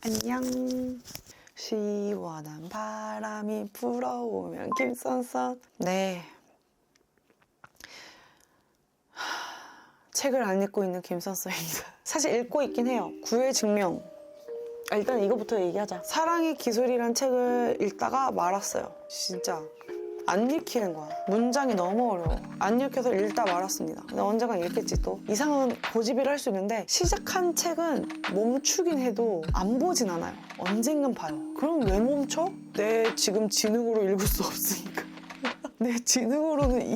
안녕. 시원한 바람이 불어오면 김선선. 네. 책을 안 읽고 있는 김선선입니다. 사실 읽고 있긴 해요. 구의 증명. 일단 이거부터 얘기하자. 사랑의 기술이란 책을 읽다가 말았어요. 진짜. 안 읽히는 거야. 문장이 너무 어려워. 안 읽혀서 읽다 말았습니다. 근데 언젠간 읽겠지 또. 이상은 고집을 할 수 있는데 시작한 책은 멈추긴 해도 안 보진 않아요. 언젠간 봐요. 그럼 왜 멈춰? 내 지금 지능으로 읽을 수 없으니까. 내 지능으로는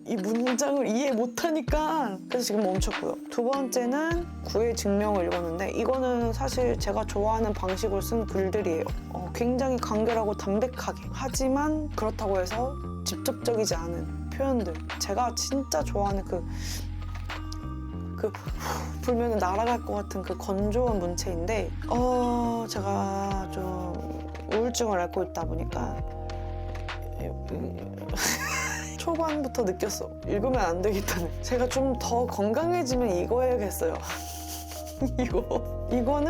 이 문장을 이해 못하니까. 그래서 지금 멈췄고요. 두 번째는 구의 증명을 읽었는데 이거는 사실 제가 좋아하는 방식으로 쓴 글들이에요. 굉장히 간결하고 담백하게. 하지만 그렇다고 해서 직접적이지 않은 표현들. 제가 진짜 좋아하는 그 불면은 날아갈 것 같은 그 건조한 문체인데 제가 좀 우울증을 앓고 있다 보니까 초반부터 느꼈어. 읽으면 안 되겠다는. 제가 좀 더 건강해지면 이거 해야겠어요. 이건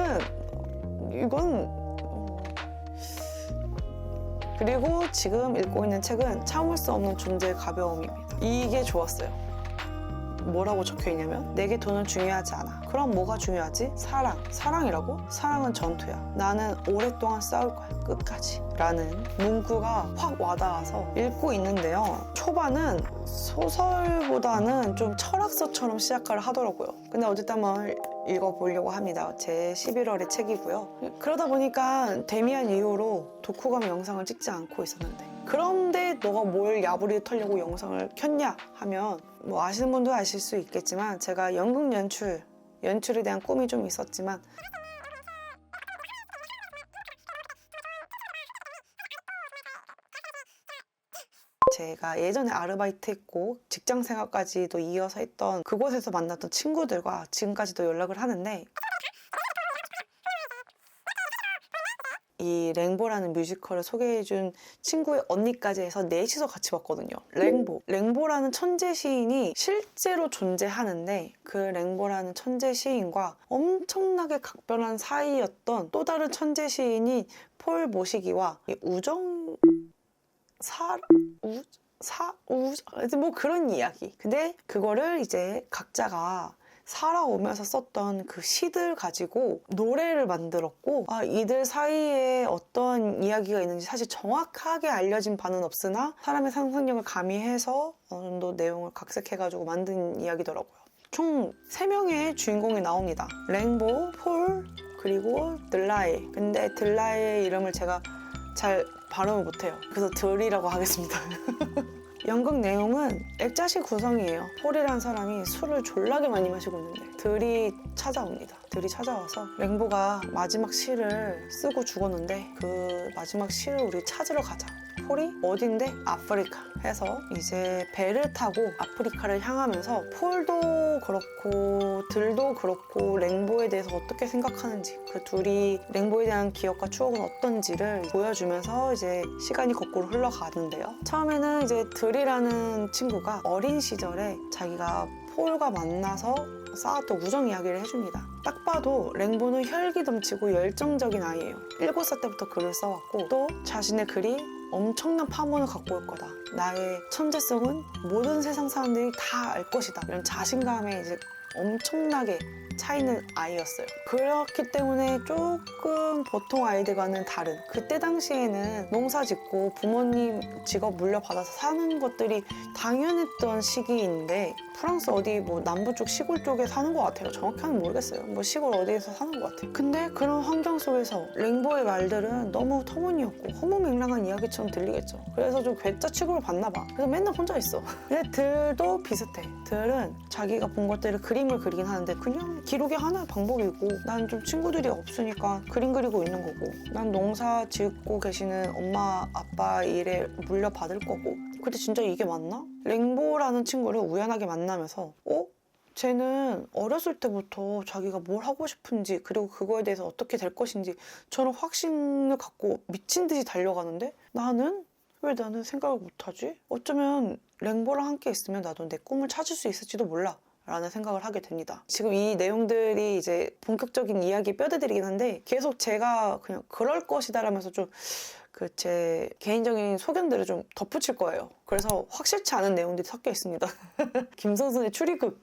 그리고 지금 읽고 있는 책은 참을 수 없는 존재의 가벼움입니다. 이게 좋았어요. 뭐라고 적혀있냐면 내게 돈은 중요하지 않아. 그럼 뭐가 중요하지? 사랑이라고? 사랑은 전투야. 나는 오랫동안 싸울 거야. 끝까지. 라는 문구가 확 와닿아서 읽고 있는데요. 초반은 소설보다는 좀 철학서처럼 시작을 하더라고요. 근데 어쨌든 한번 읽어보려고 합니다. 제 11월의 책이고요. 그러다 보니까 데미안 이후로 독후감 영상을 찍지 않고 있었는데 그런데 너가 뭘 야부리 털려고 영상을 켰냐 하면 뭐 아시는 분도 아실 수 있겠지만 제가 연극 연출에 대한 꿈이 좀 있었지만 제가 예전에 아르바이트 했고 직장 생활까지도 이어서 했던 그곳에서 만났던 친구들과 지금까지도 연락을 하는데 이 랭보라는 뮤지컬을 소개해준 친구의 언니까지 해서 넷이서 같이 봤거든요. 랭보라는 천재 시인이 실제로 존재하는데 그 랭보라는 천재 시인과 엄청나게 각별한 사이였던 또 다른 천재 시인이 폴 모시기와 뭐 그런 이야기. 근데 그거를 이제 각자가 살아오면서 썼던 그 시들 가지고 노래를 만들었고 이들 사이에 어떤 이야기가 있는지 사실 정확하게 알려진 바는 없으나 사람의 상상력을 가미해서 어느 정도 내용을 각색해가지고 만든 이야기더라고요. 총 3명의 주인공이 나옵니다. 랭보, 폴, 그리고 들라에. 근데 들라의 이름을 제가 잘 발음을 못해요. 그래서 들이라고 하겠습니다. 연극 내용은 액자식 구성이에요. 폴이라는 사람이 술을 졸라게 많이 마시고 있는데 들이 찾아옵니다. 들이 찾아와서 랭보가 마지막 시를 쓰고 죽었는데 그 마지막 시를 우리 찾으러 가자. 폴이 어딘데? 아프리카 해서 이제 배를 타고 아프리카를 향하면서 폴도 그렇고 들도 그렇고 랭보에 대해서 어떻게 생각하는지 그 둘이 랭보에 대한 기억과 추억은 어떤지를 보여주면서 이제 시간이 거꾸로 흘러가는데요. 처음에는 이제 들이라는 친구가 어린 시절에 자기가 폴과 만나서 쌓았던 우정 이야기를 해줍니다. 딱 봐도 랭보는 혈기 넘치고 열정적인 아이예요. 7살 때부터 글을 써왔고 또 자신의 글이 엄청난 파문을 갖고 올 거다. 나의 천재성은 모든 세상 사람들이 다 알 것이다. 이런 자신감에 이제 엄청나게 차이는 아이였어요. 그렇기 때문에 조금 보통 아이들과는 다른 그때 당시에는 농사 짓고 부모님 직업 물려받아서 사는 것들이 당연했던 시기인데 프랑스 어디 뭐 남부 쪽 시골 쪽에 사는 것 같아요. 정확히는 모르겠어요. 뭐 시골 어디에서 사는 것 같아요. 근데 그런 환경 속에서 랭보의 말들은 너무 터무니없고 허무맹랑한 이야기처럼 들리겠죠. 그래서 좀 괴짜 취급을 받나 봐. 그래서 맨날 혼자 있어. 근데 들도 비슷해. 들은 자기가 본 것들을 그림을 그리긴 하는데 그냥 기록의 하나의 방법이고 난 좀 친구들이 없으니까 그림 그리고 있는 거고 난 농사 짓고 계시는 엄마 아빠 일에 물려받을 거고 근데 진짜 이게 맞나? 랭보라는 친구를 우연하게 만나면서 쟤는 어렸을 때부터 자기가 뭘 하고 싶은지 그리고 그거에 대해서 어떻게 될 것인지 저는 확신을 갖고 미친 듯이 달려가는데 왜 나는 생각을 못하지? 어쩌면 랭보랑 함께 있으면 나도 내 꿈을 찾을 수 있을지도 몰라 라는 생각을 하게 됩니다. 지금 이 내용들이 이제 본격적인 이야기의 뼈대들이긴 한데 계속 제가 그냥 그럴 것이다 라면서 좀 제 개인적인 소견들을 좀 덧붙일 거예요. 그래서 확실치 않은 내용들이 섞여 있습니다. 김선순의 추리극,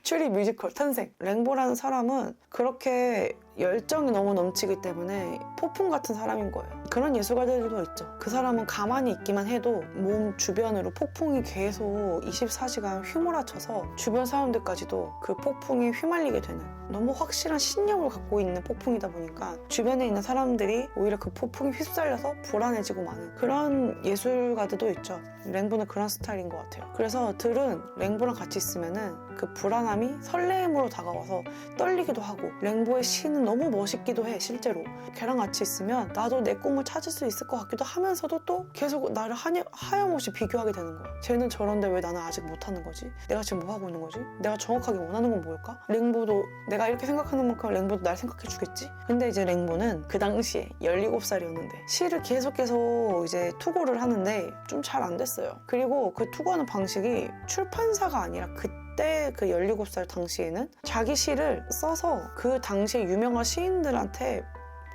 추리 뮤지컬 탄생. 랭보라는 사람은 그렇게 열정이 너무 넘치기 때문에 폭풍 같은 사람인 거예요. 그런 예술가들도 있죠. 그 사람은 가만히 있기만 해도 몸 주변으로 폭풍이 계속 24시간 휘몰아쳐서 주변 사람들까지도 그 폭풍에 휘말리게 되는, 너무 확실한 신념을 갖고 있는 폭풍이다 보니까 주변에 있는 사람들이 오히려 그 폭풍에 휩쓸려서 불안해지고 마는 그런 예술가들도 있죠. 랭보는 그런 스타일인 것 같아요. 그래서 들은 랭보랑 같이 있으면은 그 불안함이 설레임으로 다가와서 떨리기도 하고, 랭보의 시는 너무 멋있기도 해. 실제로 걔랑 같이 있으면 나도 내 꿈을 찾을 수 있을 것 같기도 하면서도 또 계속 나를 하염없이 비교하게 되는 거야. 쟤는 저런데 왜 나는 아직 못하는 거지? 내가 지금 뭐 하고 있는 거지? 내가 정확하게 원하는 건 뭘까? 랭보도 내가 이렇게 생각하는 만큼 랭보도 날 생각해 주겠지? 근데 이제 랭보는 그 당시에 17살이었는데 시를 계속 이제 투고를 하는데 좀 잘 안 됐어요. 그리고 그 투고하는 방식이 출판사가 아니라 그때 그 17살 당시에는 자기 시를 써서 그 당시에 유명한 시인들한테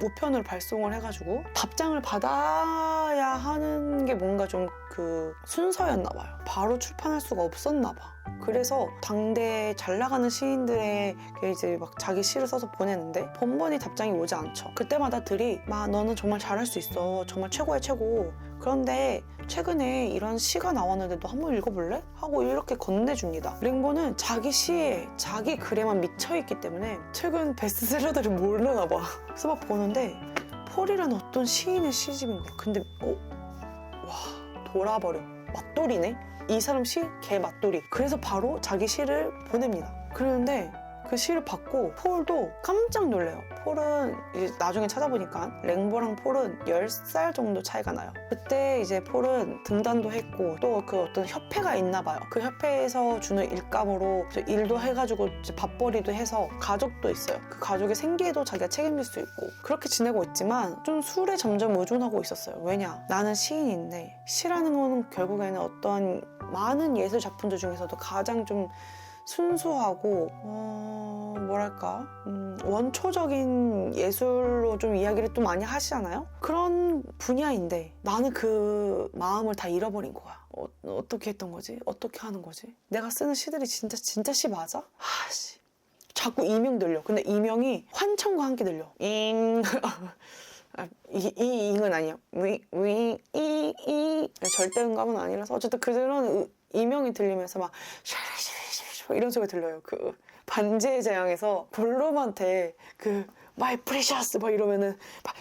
우편으로 발송을 해가지고 답장을 받아야 하는 게 뭔가 좀 그 순서였나 봐요. 바로 출판할 수가 없었나 봐. 그래서 당대 잘 나가는 시인들에게 이제 막 자기 시를 써서 보내는데 번번이 답장이 오지 않죠. 그때마다 들이 막 너는 정말 잘할 수 있어. 정말 최고야 최고. 그런데 최근에 이런 시가 나왔는데 너 한번 읽어볼래? 하고 이렇게 건네줍니다. 랭보는 자기 시에 자기 글에만 미쳐있기 때문에 최근 베스트셀러들을 모르나 봐. 그래서 막 보는데 폴이라는 어떤 시인의 시집인 거야. 근데 와 돌아버려. 맞돌이네? 이 사람 시 개 맞돌이. 그래서 바로 자기 시를 보냅니다. 그러는데 그 시를 받고 폴도 깜짝 놀래요. 폴은 이제 나중에 찾아보니까 랭보랑 폴은 10살 정도 차이가 나요. 그때 이제 폴은 등단도 했고 또 그 어떤 협회가 있나 봐요. 그 협회에서 주는 일감으로 일도 해가지고 이제 밥벌이도 해서 가족도 있어요. 그 가족의 생계도 자기가 책임질 수 있고 그렇게 지내고 있지만 좀 술에 점점 의존하고 있었어요. 왜냐? 나는 시인인데 시라는 거는 결국에는 어떤 많은 예술 작품들 중에서도 가장 좀 순수하고 뭐랄까 원초적인 예술로 좀 이야기를 또 많이 하시잖아요. 그런 분야인데 나는 그 마음을 다 잃어버린 거야. 어떻게 했던 거지? 어떻게 하는 거지? 내가 쓰는 시들이 진짜 시 맞아? 아씨 자꾸 이명 들려. 근데 이명이 환청과 함께 들려. 잉 이 잉은 아니야. 이 절대 음감은 아니라서 어쨌든 그런 이명이 들리면서 막 이런 소리가 들려요. 그 반지의 제왕에서 볼롬한테 그 My precious 막 이러면은 막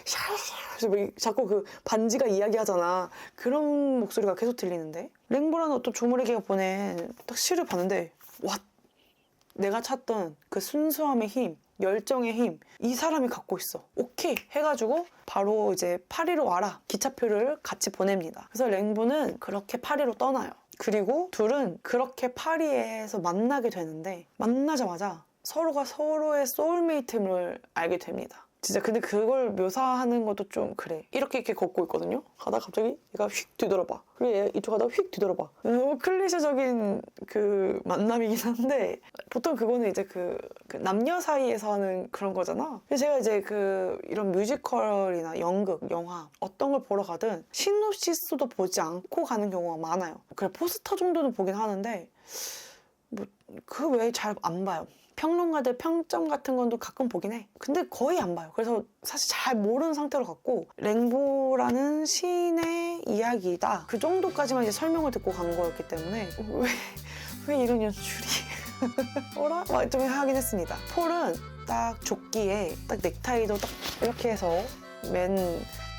자꾸 그 반지가 이야기하잖아. 그런 목소리가 계속 들리는데 랭보라는 어떤 조물애기가 보낸 딱 시를 봤는데 와 내가 찾던 그 순수함의 힘, 열정의 힘, 이 사람이 갖고 있어. 오케이 해가지고 바로 이제 파리로 와라. 기차표를 같이 보냅니다. 그래서 랭보는 그렇게 파리로 떠나요. 그리고 둘은 그렇게 파리에서 만나게 되는데 만나자마자 서로가 서로의 소울메이트임을 알게 됩니다. 진짜 근데 그걸 묘사하는 것도 좀 그래. 이렇게 걷고 있거든요. 가다가 갑자기 얘가 휙 뒤돌아봐. 그리고 얘 이쪽 가다가 휙 뒤돌아봐. 너무 클리셰적인 그 만남이긴 한데 보통 그거는 이제 그 남녀 사이에서 하는 그런 거잖아. 제가 이제 이런 뮤지컬이나 연극, 영화 어떤 걸 보러 가든 시놉시스도 보지 않고 가는 경우가 많아요. 그래 포스터 정도는 보긴 하는데 뭐 그 외에 잘 안 봐요. 평론가들 평점 같은 건도 가끔 보긴 해. 근데 거의 안 봐요. 그래서 사실 잘 모르는 상태로 갔고 랭보라는 시인의 이야기다. 그 정도까지만 이제 설명을 듣고 간 거였기 때문에 왜 이런 연출이 어라? 막 좀 하긴 했습니다. 폴은 딱 조끼에 딱 넥타이도 딱 이렇게 해서 맨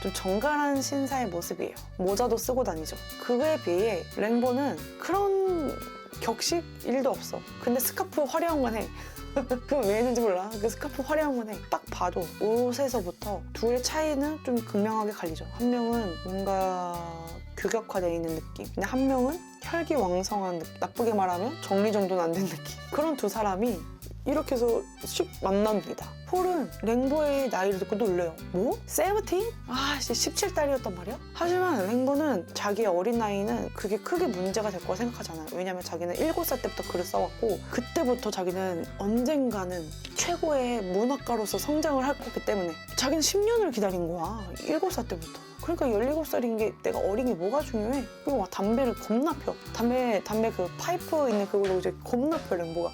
좀 정갈한 신사의 모습이에요. 모자도 쓰고 다니죠. 그거에 비해 랭보는 그런 격식 일도 없어. 근데 스카프 화려한 건 해. 그건 왜 했는지 몰라. 그 스카프 화려한 건 해. 딱 봐도 옷에서부터 둘의 차이는 좀 극명하게 갈리죠. 한 명은 뭔가 규격화되어 있는 느낌. 근데 한 명은 혈기왕성한 느낌. 나쁘게 말하면 정리정돈 안 된 느낌. 그런 두 사람이 이렇게 해서 슉 만납니다. 폴은 랭보의 나이를 듣고 놀래요. 뭐? 세븐틴? 아, 17달이었단 말이야? 하지만 랭보는 자기의 어린 나이는 그게 크게 문제가 될 거라 생각하잖아요. 왜냐면 자기는 7살 때부터 글을 써왔고 그때부터 자기는 언젠가는 최고의 문학가로서 성장을 할 거기 때문에 자기는 10년을 기다린 거야. 7살 때부터. 그러니까 17살인 게 내가 어린 게 뭐가 중요해? 그리고 막 담배를 겁나 펴. 담배 그 파이프 있는 그걸로 이제 겁나 펴, 랭보가.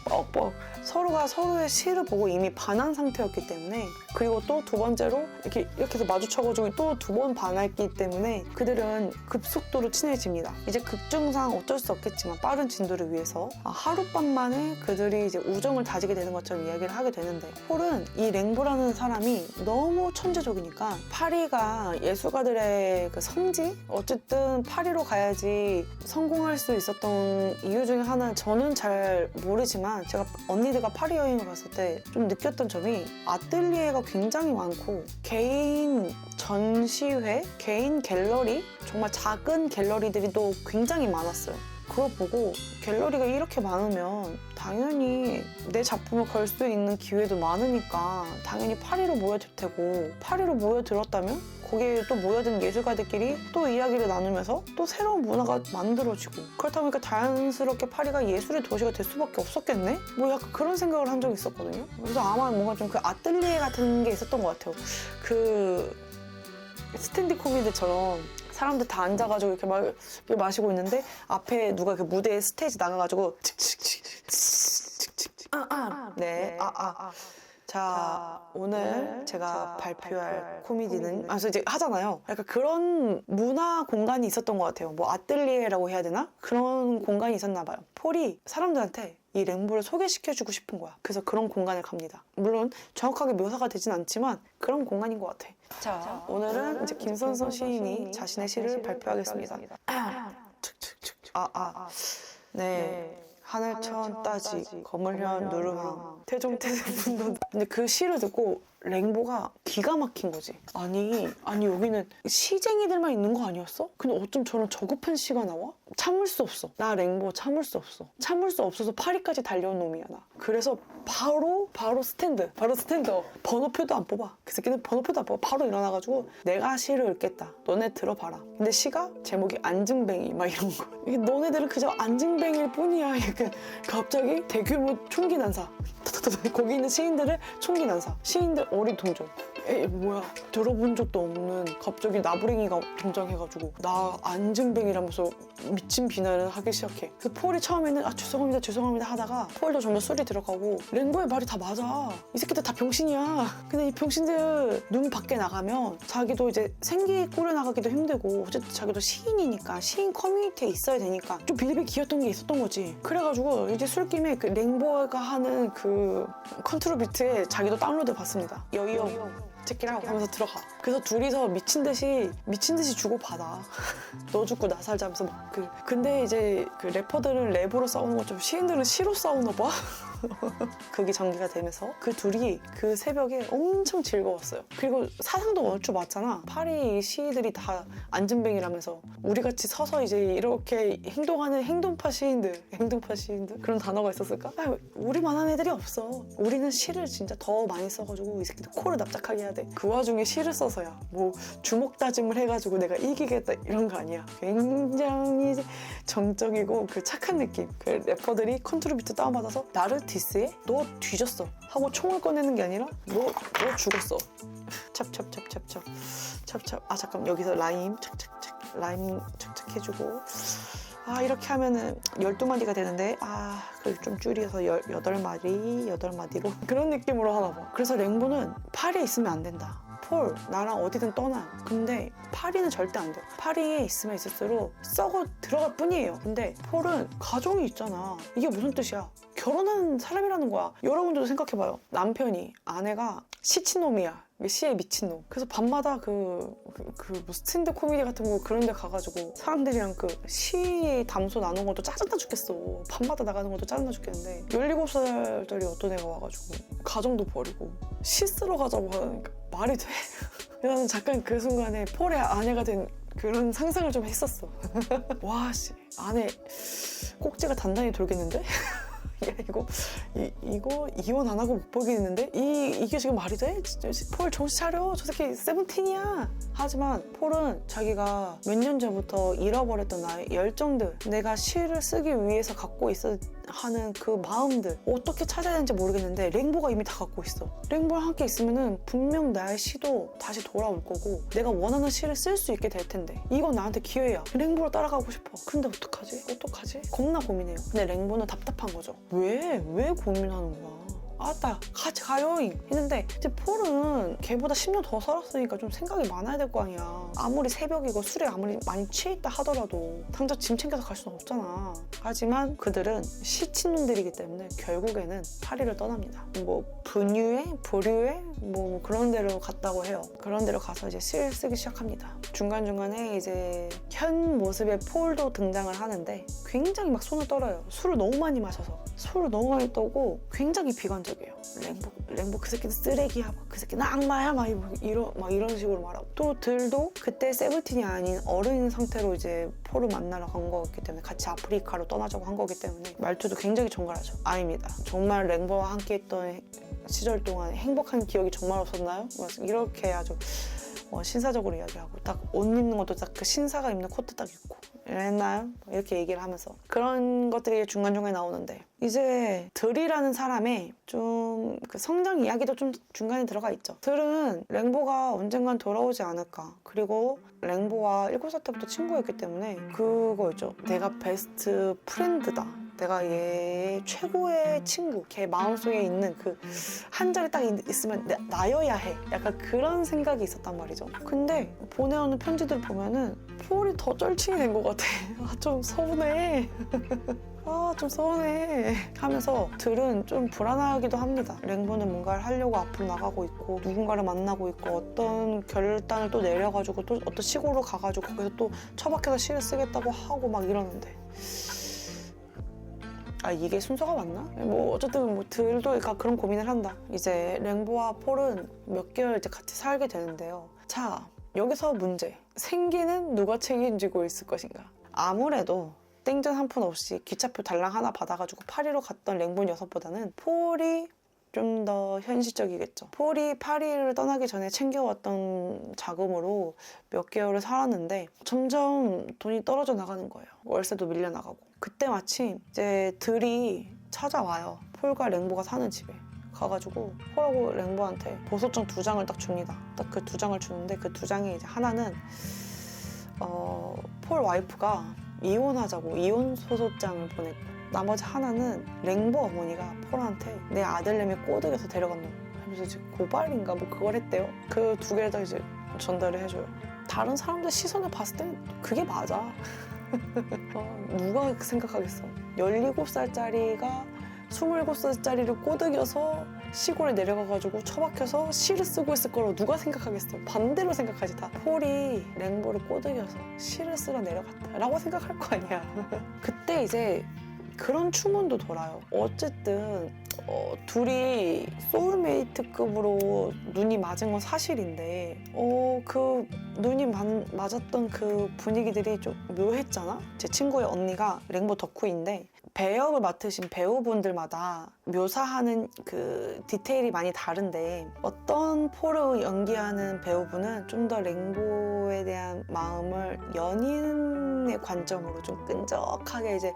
뻑뻑. 서로가 서로의 시를 보고 이미 반한 상태였기 때문에 그리고 또 두 번째로 이렇게 해서 마주쳐가지고 또 두 번 반했기 때문에 그들은 급속도로 친해집니다. 이제 극중상 어쩔 수 없겠지만 빠른 진도를 위해서 하룻밤 만에 그들이 이제 우정을 다지게 되는 것처럼 이야기를 하게 되는데 폴은 이 랭보라는 사람이 너무 천재적이니까 파리가 예술가들의 그 성지? 어쨌든 파리로 가야지 성공할 수 있었던 이유 중에 하나는 저는 잘 모르지만 제가 언니들과 파리 여행을 갔을 때 좀 느꼈던 점이 아뜰리에가 굉장히 많고 개인 전시회, 개인 갤러리, 정말 작은 갤러리들이 또 굉장히 많았어요. 그걸 보고 갤러리가 이렇게 많으면 당연히 내 작품을 걸 수 있는 기회도 많으니까 당연히 파리로 모여들 테고 파리로 모여들었다면 거기에 또 모여든 예술가들끼리 또 이야기를 나누면서 또 새로운 문화가 만들어지고 그렇다 보니까 자연스럽게 파리가 예술의 도시가 될 수밖에 없었겠네? 뭐 약간 그런 생각을 한 적이 있었거든요. 그래서 아마 뭔가 좀 그 아뜰리에 같은 게 있었던 것 같아요. 그 스탠딩 코미디처럼 사람들 다 앉아가지고 이렇게 마시고 있는데 앞에 누가 그 무대에 스테이지 나가가지고 네. 자, 오늘 제가 발표할 코미디는 그래서 이제 하잖아요. 약간 그런 문화 공간이 있었던 것 같아요. 뭐 아뜰리에라고 해야 되나? 그런 공간이 있었나 봐요. 폴이 사람들한테 이 랭보를 소개시켜주고 싶은 거야. 그래서 그런 공간을 갑니다. 물론 정확하게 묘사가 되진 않지만 그런 공간인 것 같아. 자, 오늘은 이제 김선선 시인이 자신의 시를 발표하겠습니다. 네. 하늘천 따지, 거물현 누르항, 태종태세 분노. 근데 그 시를 듣고 랭보가 기가 막힌 거지. 아니 여기는 시쟁이들만 있는 거 아니었어? 근데 어쩜 저런 저급한 시가 나와? 참을 수 없어. 나 랭보 참을 수 없어. 참을 수 없어서 파리까지 달려온 놈이야 나. 그래서 바로 스탠드업. 번호표도 안 뽑아. 그 새끼는 번호표도 안 뽑아. 바로 일어나가지고 내가 시를 읽겠다. 너네 들어봐라. 근데 시가 제목이 안증뱅이 막 이런 거. 이게 너네들은 그저 안증뱅이일 뿐이야. 약간 갑자기 대규모 총기 난사. 거기 있는 시인들을 총기 난사. 시인들 어리둥절. 뭐야 들어본 적도 없는 갑자기 나부랭이가 등장해가지고 나 안증뱅이라면서 미친 비난을 하기 시작해. 그 폴이 처음에는 죄송합니다 하다가 폴도 점점 술이 들어가고 랭보의 말이 다 맞아. 이 새끼들 다 병신이야. 근데 이 병신들 눈 밖에 나가면 자기도 이제 생기 꾸려나가기도 힘들고 어쨌든 자기도 시인이니까 시인 커뮤니티에 있어야 되니까 좀 비리비 기었던 게 있었던 거지. 그래가지고 이제 술김에 그 랭보가 하는 그 컨트롤 비트에 자기도 다운로드 받습니다. 여이요 체키라고 하면서 들어가. 그래서 둘이서 미친 듯이 주고받아. 너 죽고 나 살자면서 막 근데 이제 그 래퍼들은 랩으로 싸우는 것처럼 시인들은 시로 싸우나 봐. 그게 전개가 되면서 그 둘이 그 새벽에 엄청 즐거웠어요. 그리고 사상도 얼추 맞잖아. 파리 시인들이 다 안증뱅이라면서 우리같이 서서 이제 이렇게 행동하는 행동파 시인들 그런 단어가 있었을까? 우리만한 애들이 없어. 우리는 시를 진짜 더 많이 써가지고 이 새끼들 코를 납작하게 해야 돼. 그 와중에 시를 써서야 뭐 주먹 다짐을 해가지고 내가 이기겠다 이런 거 아니야. 굉장히 정적이고 그 착한 느낌. 그 래퍼들이 컨트롤 비트 다운받아서 나를 디스해? 너 뒤졌어 하고 총을 꺼내는 게 아니라 너 죽었어. 찹찹찹찹찹 잠깐 여기서 라임 착착 해주고 이렇게 하면은 12마디가 되는데 그걸 좀 줄여서 8마디로 그런 느낌으로 하나 봐. 그래서 랭보는 파리에 있으면 안 된다. 폴 나랑 어디든 떠나. 근데 파리는 절대 안 돼. 파리에 있으면 있을수록 썩어 들어갈 뿐이에요. 근데 폴은 가정이 있잖아. 이게 무슨 뜻이야? 결혼한 사람이라는 거야. 여러분들도 생각해봐요. 남편이 아내가 시친놈이야. 시에 미친놈. 그래서 밤마다 뭐 스탠드 코미디 같은 거 그런 데 가가지고 사람들이랑 그 시 담소 나누는 것도 짜증나 죽겠어. 밤마다 나가는 것도 짜증나 죽겠는데 17살짜리 어떤 애가 와가지고 가정도 버리고 시 쓰러 가자고 하니까 말이 돼? 나는 잠깐 그 순간에 폴의 아내가 된 그런 상상을 좀 했었어. 와, 씨, 안에 꼭지가 단단히 돌겠는데? 야, 이거 이혼 안 하고 못 보겠는데? 이게 지금 말이 돼? 폴 정신 차려. 저 새끼 세븐틴이야. 하지만 폴은 자기가 몇 년 전부터 잃어버렸던 나의 열정들, 내가 시를 쓰기 위해서 갖고 있어 하는 그 마음들 어떻게 찾아야 되는지 모르겠는데 랭보가 이미 다 갖고 있어. 랭보랑 함께 있으면은 분명 나의 시도 다시 돌아올 거고 내가 원하는 시를 쓸 수 있게 될 텐데 이건 나한테 기회야. 랭보로 따라가고 싶어. 근데 어떡하지? 겁나 고민해요. 근데 랭보는 답답한 거죠. 왜 고민하는 거야? 알았다, 같이 가요 했는데 이제 폴은 걔보다 10년 더 살았으니까 좀 생각이 많아야 될 거 아니야. 아무리 새벽이고 술에 아무리 많이 취해 있다 하더라도 당장 짐 챙겨서 갈 수는 없잖아. 하지만 그들은 시친놈들이기 때문에 결국에는 파리를 떠납니다. 뭐 부류에 뭐 그런 데로 갔다고 해요. 그런 데로 가서 이제 시를 쓰기 시작합니다. 중간중간에 이제 현 모습의 폴도 등장을 하는데 굉장히 막 손을 떨어요. 술을 너무 많이 마셔서. 술을 너무 많이 떠고 굉장히 비관적이에요. 랭보 그 새끼는 쓰레기야. 그 새끼는 악마야. 막 이런 식으로 말하고. 또 들도 그때 세븐틴이 아닌 어른인 상태로 이제 폴을 만나러 간 거기 때문에 같이 아프리카로 떠나자고 한 거기 때문에 말투도 굉장히 정갈하죠. 아닙니다. 정말 랭보와 함께 했던 시절 동안 행복한 기억이 정말 없었나요? 이렇게 아주 신사적으로 이야기하고 딱 옷 입는 것도 딱 그 신사가 입는 코트 딱 입고 이랬나요? 이렇게 얘기를 하면서 그런 것들이 중간중간에 나오는데 이제 들이라는 사람의 좀 그 성장 이야기도 좀 중간에 들어가 있죠. 들은 랭보가 언젠간 돌아오지 않을까. 그리고 랭보와 7살 때부터 친구였기 때문에 그거 있죠. 내가 베스트 프렌드다. 내가 얘 최고의 친구, 걔 마음속에 있는 그 한 자리 딱 있으면 나여야 해. 약간 그런 생각이 있었단 말이죠. 근데 보내오는 편지들 보면은 폴이 더 쩔칭이 된 것 같아. 좀 서운해. 좀 서운해 하면서 들은 좀 불안하기도 합니다. 랭보는 뭔가를 하려고 앞으로 나가고 있고 누군가를 만나고 있고 어떤 결단을 또 내려가지고 또 어떤 시골로 가가지고 거기서 또 처박혀서 시를 쓰겠다고 하고 막 이러는데 이게 순서가 맞나? 뭐 어쨌든 뭐 들도 그러니까 그런 고민을 한다. 이제 랭보와 폴은 몇 개월 이제 같이 살게 되는데요. 자, 여기서 문제. 생기는 누가 책임지고 있을 것인가? 아무래도 땡전 한 푼 없이 기차표 달랑 하나 받아가지고 파리로 갔던 랭보 녀석보다는 폴이 좀 더 현실적이겠죠. 폴이 파리를 떠나기 전에 챙겨왔던 자금으로 몇 개월을 살았는데 점점 돈이 떨어져 나가는 거예요. 월세도 밀려나가고. 그때 마침 이제 들이 찾아와요. 폴과 랭보가 사는 집에. 가가지고 폴하고 랭보한테 보소장 2장을 딱 줍니다. 딱 그 2장을 주는데 그 2장에 이제 하나는 폴 와이프가 이혼하자고 이혼 소소장을 보냈고 나머지 하나는 랭보 어머니가 폴한테 내 아들내미 꼬드겨서 데려간 놈 하면서 이제 고발인가 뭐 그걸 했대요. 그 2개를 다 이제 전달을 해줘요. 다른 사람들 시선을 봤을 때는 그게 맞아. 누가 생각하겠어. 17살짜리가 27살짜리를 꼬드겨서 시골에 내려가가지고 처박혀서 시를 쓰고 있을 거라고 누가 생각하겠어. 반대로 생각하지 다. 폴이 랭보를 꼬드겨서 시를 쓰러 내려갔다 라고 생각할 거 아니야. 그때 이제 그런 추문도 돌아요. 어쨌든 둘이 소울메이트급으로 눈이 맞은 건 사실인데 그 눈이 맞았던 그 분위기들이 좀 묘했잖아. 제 친구의 언니가 랭보 덕후인데 배역을 맡으신 배우분들마다 묘사하는 그 디테일이 많이 다른데 어떤 폴을 연기하는 배우분은 좀 더 랭보에 대한 마음을 연인의 관점으로 좀 끈적하게 이제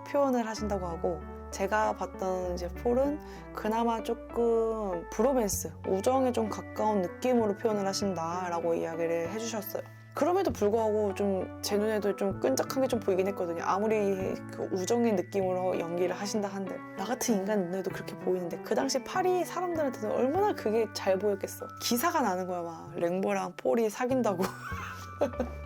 표현을 하신다고 하고 제가 봤던 이제 폴은 그나마 조금 브로맨스, 우정에 좀 가까운 느낌으로 표현을 하신다라고 이야기를 해주셨어요. 그럼에도 불구하고 좀 제 눈에도 좀 끈적한 게 좀 보이긴 했거든요. 아무리 그 우정의 느낌으로 연기를 하신다 한들 나 같은 인간 눈에도 그렇게 보이는데 그 당시 파리 사람들한테는 얼마나 그게 잘 보였겠어. 기사가 나는 거야 막 랭보랑 폴이 사귄다고.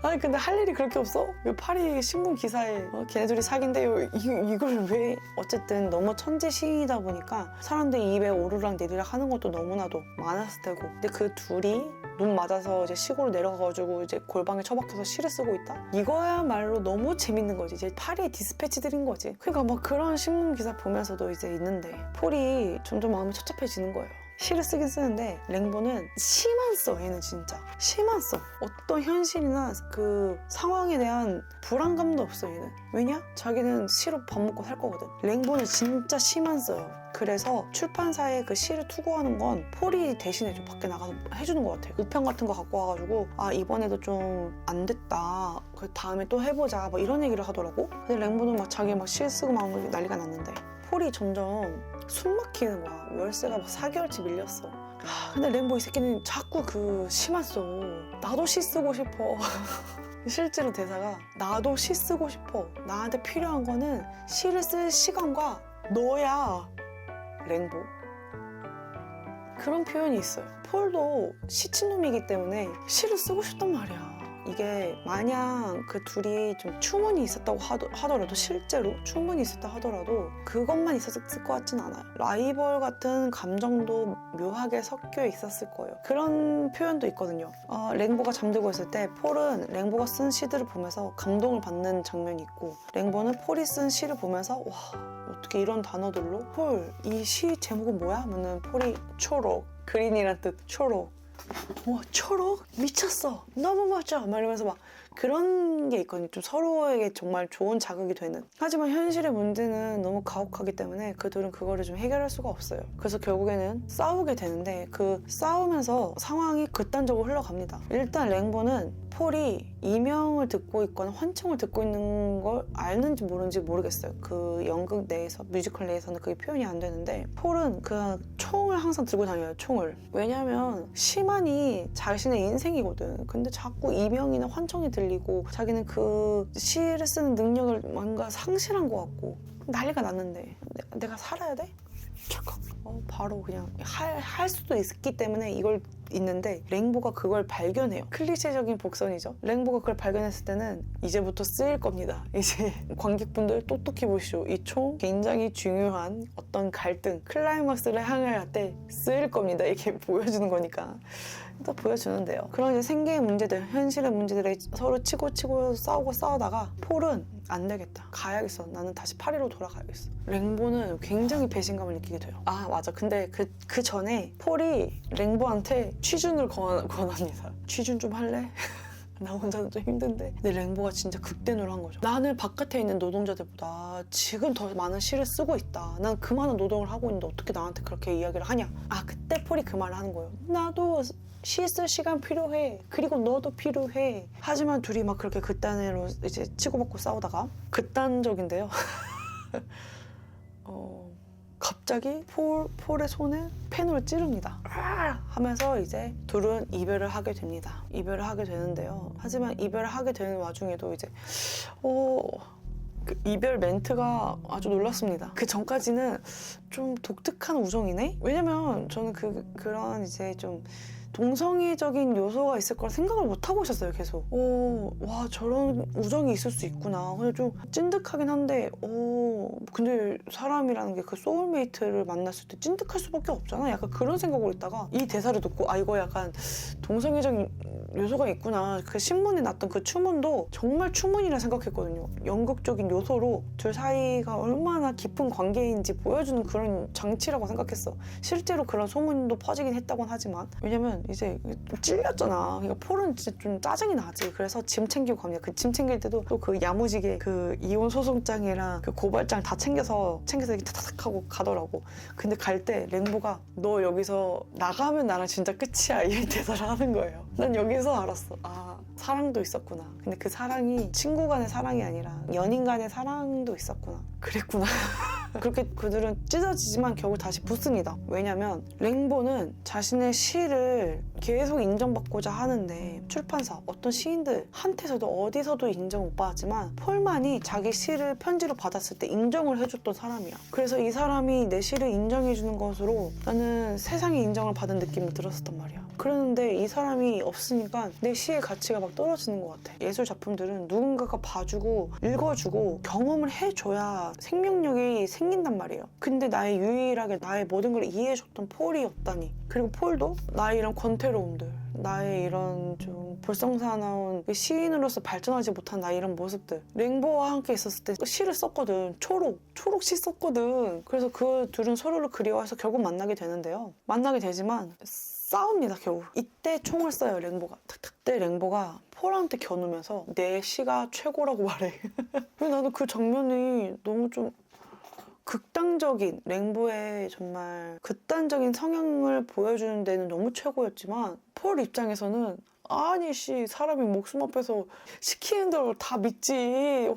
아니 근데 할 일이 그렇게 없어? 왜 파리 신문 기사에 걔네들이 사귄대요 이걸 왜? 어쨌든 너무 천재 시인이다 보니까 사람들이 입에 오르락 내리락 하는 것도 너무나도 많았을 테고 근데 그 둘이 눈 맞아서 이제 시골로 내려가가지고 이제 골방에 처박혀서 시를 쓰고 있다? 이거야말로 너무 재밌는 거지. 이제 파리의 디스패치들인 거지. 그러니까 막 그런 신문 기사 보면서도 이제 있는데 폴이 점점 마음이 착잡해지는 거예요. 시를 쓰긴 쓰는데 랭보는 시만 써. 얘는 진짜 시만 써. 어떤 현실이나 그 상황에 대한 불안감도 없어. 얘는 왜냐? 자기는 시로 밥 먹고 살 거거든. 랭보는 진짜 시만 써요. 그래서 출판사에 그 시를 투고하는 건 폴이 대신에 좀 밖에 나가서 해주는 것 같아요. 우편 같은 거 갖고 와가지고 아 이번에도 좀 안 됐다, 그 다음에 또 해보자, 뭐 이런 얘기를 하더라고. 근데 랭보는 막 자기 막 시 쓰고 막 난리가 났는데 폴이 점점 숨 막히는 거야. 월세가 막 4개월치 밀렸어. 근데 랭보 이 새끼는 자꾸 그 시만 써. 나도 시 쓰고 싶어. 실제로 대사가 나도 시 쓰고 싶어. 나한테 필요한 거는 시를 쓸 시간과 너야. 랭보. 그런 표현이 있어요. 폴도 시친놈이기 때문에 시를 쓰고 싶단 말이야. 이게 마냥 그 둘이 좀 추문이 있었다고 하더라도, 실제로 추문이 있었다 하더라도 그것만 있었을 것 같진 않아요. 라이벌 같은 감정도 묘하게 섞여 있었을 거예요. 그런 표현도 있거든요. 랭보가 잠들고 있을 때 폴은 랭보가 쓴 시들을 보면서 감동을 받는 장면이 있고, 랭보는 폴이 쓴 시를 보면서 와 어떻게 이런 단어들로, 폴 이 시 제목은 뭐야? 하면은 폴이 초록, 그린이란 뜻 초록. 와 초록? 미쳤어, 너무 멋져, 막 이러면서 막 그런 게 있거든요. 좀 서로에게 정말 좋은 자극이 되는. 하지만 현실의 문제는 너무 가혹하기 때문에 그 둘은 그거를 좀 해결할 수가 없어요. 그래서 결국에는 싸우게 되는데 그 싸우면서 상황이 극단적으로 흘러갑니다. 일단 랭보는 폴이 이명을 듣고 있거나 환청을 듣고 있는 걸 알는지 모르는지 모르겠어요. 그 연극 내에서, 뮤지컬 내에서는 그게 표현이 안 되는데 폴은 그 총을 항상 들고 다녀요. 총을. 왜냐면 시만이 자신의 인생이거든. 근데 자꾸 이명이나 환청이 들리고 자기는 그 시를 쓰는 능력을 뭔가 상실한 것 같고 난리가 났는데 내가 살아야 돼? 잠깐. 바로 그냥 할 수도 있기 때문에 이걸 있는데 랭보가 그걸 발견해요. 클리셰적인 복선이죠. 랭보가 그걸 발견했을 때는 이제부터 쓰일 겁니다. 이제 관객분들 똑똑히 보시오. 이 총 굉장히 중요한 어떤 갈등, 클라이막스를 향할 때 쓰일 겁니다. 이렇게 보여주는 거니까 또 보여주는데요. 그런 이제 생계의 문제들, 현실의 문제들에 서로 치고 싸우다가 폴은 안 되겠다, 가야겠어, 나는 다시 파리로 돌아가야겠어. 랭보는 굉장히 배신감을 느끼게 돼요. 아 맞아, 근데 그 전에 폴이 랭보한테 취준을 권합니다. 취준 좀 할래? 나 혼자는 좀 힘든데. 근데 랭보가 진짜 극대노를 한 거죠. 나는 바깥에 있는 노동자들보다 지금 더 많은 시를 쓰고 있다. 난 그 많은 노동을 하고 있는데 어떻게 나한테 그렇게 이야기를 하냐. 그때 폴이 그 말을 하는 거예요. 나도 시 쓸 시간 필요해. 그리고 너도 필요해. 하지만 둘이 막 그렇게 극단으로 이제 치고받고 싸우다가, 극단적인데요. 갑자기 폴의 손에 펜으로 찌릅니다. 하면서 이제 둘은 이별을 하게 됩니다. 이별을 하게 되는데요. 하지만 이별을 하게 되는 와중에도 이제 그 이별 멘트가 아주 놀랐습니다. 그 전까지는 좀 독특한 우정이네? 왜냐면 저는 그런 이제 좀 동성애적인 요소가 있을 거라 생각을 못 하고 있었어요. 계속 와 저런 우정이 있을 수 있구나. 근데 좀 찐득하긴 한데 근데 사람이라는 게 그 소울메이트를 만났을 때 찐득할 수밖에 없잖아. 약간 그런 생각으로 있다가 이 대사를 듣고 이거 약간 동성애적인 요소가 있구나. 그 신문에 났던 그 추문도 정말 추문이라 생각했거든요. 연극적인 요소로 둘 사이가 얼마나 깊은 관계인지 보여주는 그런 장치라고 생각했어. 실제로 그런 소문도 퍼지긴 했다곤 하지만, 왜냐면 이제 찔렸잖아. 그러니까 폴은 진짜 좀 짜증이 나지. 그래서 짐 챙기고 갑니다. 그 짐 챙길 때도 또 그 야무지게 그 이혼 소송장이랑 그 고발장 다 챙겨서 이렇게 타닥 하고 가더라고. 근데 갈 때 랭보가 너 여기서 나가면 나랑 진짜 끝이야, 이 대사를 하는 거예요. 난 여기서 알았어. 사랑도 있었구나. 근데 그 사랑이 친구 간의 사랑이 아니라 연인 간의 사랑도 있었구나. 그랬구나. 그렇게 그들은 찢어지지만 결국 다시 붙습니다. 왜냐면 랭보는 자신의 시를 계속 인정받고자 하는데 출판사, 어떤 시인들한테서도 어디서도 인정 못 받았지만 폴만이 자기 시를 편지로 받았을 때 인정을 해줬던 사람이야. 그래서 이 사람이 내 시를 인정해주는 것으로 나는 세상의 인정을 받은 느낌이 들었었단 말이야. 그러는데 이 사람이 없으니까 내 시의 가치가 막 떨어지는 것 같아. 예술 작품들은 누군가가 봐주고 읽어주고 경험을 해줘야 생명력이 생긴단 말이에요. 근데 나의 유일하게 나의 모든 걸 이해해줬던 폴이 없다니. 그리고 폴도 나의 이런 권태로움들, 나의 이런 좀 불성사나운 시인으로서 발전하지 못한 나의 이런 모습들, 랭보와 함께 있었을 때 시를 썼거든. 초록시 썼거든. 그래서 그 둘은 서로를 그리워해서 결국 만나게 되는데요. 만나게 되지만 싸웁니다. 결국 이때 총을 쏴요. 랭보가 탁탁. 그때 랭보가 폴한테 겨누면서 내 시가 최고라고 말해. 근데 나는 그 장면이 너무 좀 극단적인, 랭보의 정말 극단적인 성향을 보여주는 데는 너무 최고였지만 폴 입장에서는 아니 사람이 목숨 앞에서 시키는 대로 다 믿지.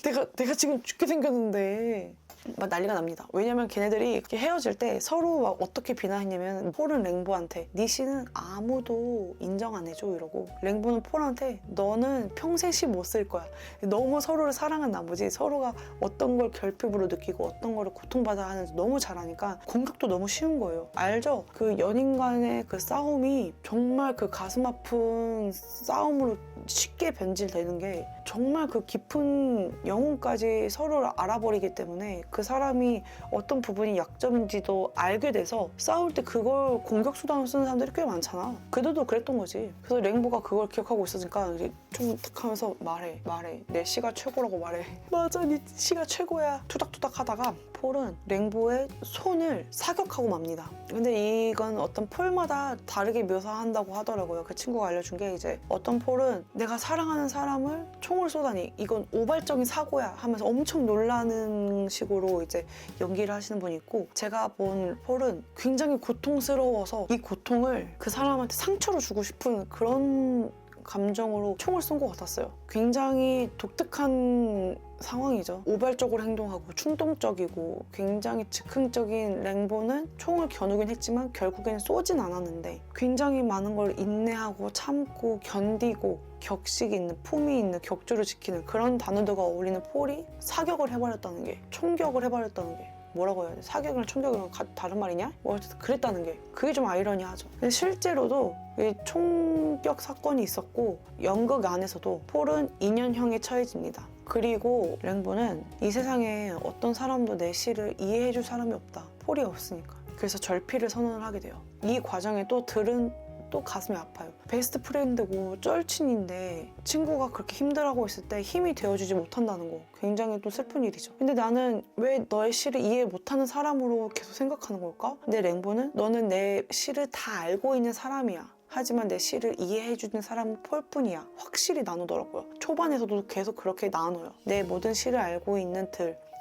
내가 지금 죽게 생겼는데 막 난리가 납니다. 왜냐면 걔네들이 이렇게 헤어질 때 서로 막 어떻게 비난했냐면 폴은 랭보한테 네 시는 아무도 인정 안 해줘 이러고, 랭보는 폴한테 너는 평생 시 못 쓸 거야. 너무 서로를 사랑한 나머지 서로가 어떤 걸 결핍으로 느끼고 어떤 걸 고통받아 하는지 너무 잘 아니까 공격도 너무 쉬운 거예요. 알죠? 그 연인 간의 그 싸움이 정말 그 가슴 아픈 싸움으로 쉽게 변질되는 게 정말 그 깊은 영혼까지 서로를 알아버리기 때문에 그 사람이 어떤 부분이 약점인지도 알게 돼서 싸울 때 그걸 공격 수단으로 쓰는 사람들이 꽤 많잖아. 그들도 그랬던 거지. 그래서 랭보가 그걸 기억하고 있었으니까 이제 좀 탁 하면서 말해 내 시가 최고라고 말해. 맞아, 네 시가 최고야. 투닥투닥 하다가 폴은 랭보의 손을 사격하고 맙니다. 근데 이건 어떤 폴마다 다르게 묘사한다고 하더라고요. 그 친구가 알려준 게 이제 어떤 폴은 내가 사랑하는 사람을 총을 쏘다니 이건 우발적인 사고야 하면서 엄청 놀라는 식으로 이제 연기를 하시는 분이 있고, 제가 본 폴은 굉장히 고통스러워서 이 고통을 그 사람한테 상처로 주고 싶은 그런 감정으로 총을 쏜 것 같았어요. 굉장히 독특한 상황이죠. 우발적으로 행동하고 충동적이고 굉장히 즉흥적인 랭보는 총을 겨누긴 했지만 결국엔 쏘진 않았는데 굉장히 많은 걸 인내하고 참고 견디고 격식이 있는, 품이 있는, 격조를 지키는 그런 단어들과 어울리는 폴이 사격을 해버렸다는 게, 총격을 해버렸다는 게, 뭐라고 해야 돼? 사격이랑 총격이랑 다른 말이냐? 어쨌든 그랬다는 게, 그게 좀 아이러니하죠. 근데 실제로도 이 총격 사건이 있었고 연극 안에서도 폴은 2년형에 처해집니다. 그리고 랭보는 이 세상에 어떤 사람도 내 시를 이해해줄 사람이 없다. 폴이 없으니까. 그래서 절필을 선언을 하게 돼요. 이 과정에 또 들은 또 가슴이 아파요. 베스트 프렌드고 쩔친인데 친구가 그렇게 힘들어하고 있을 때 힘이 되어주지 못한다는 거 굉장히 또 슬픈 일이죠. 근데 나는 왜 너의 시를 이해 못하는 사람으로 계속 생각하는 걸까? 근데 랭보는 너는 내 시를 다 알고 있는 사람이야. 하지만 내 시를 이해해주는 사람은 폴뿐이야. 확실히 나누더라고요. 초반에서도 계속 그렇게 나눠요. 내 모든 시를 알고 있는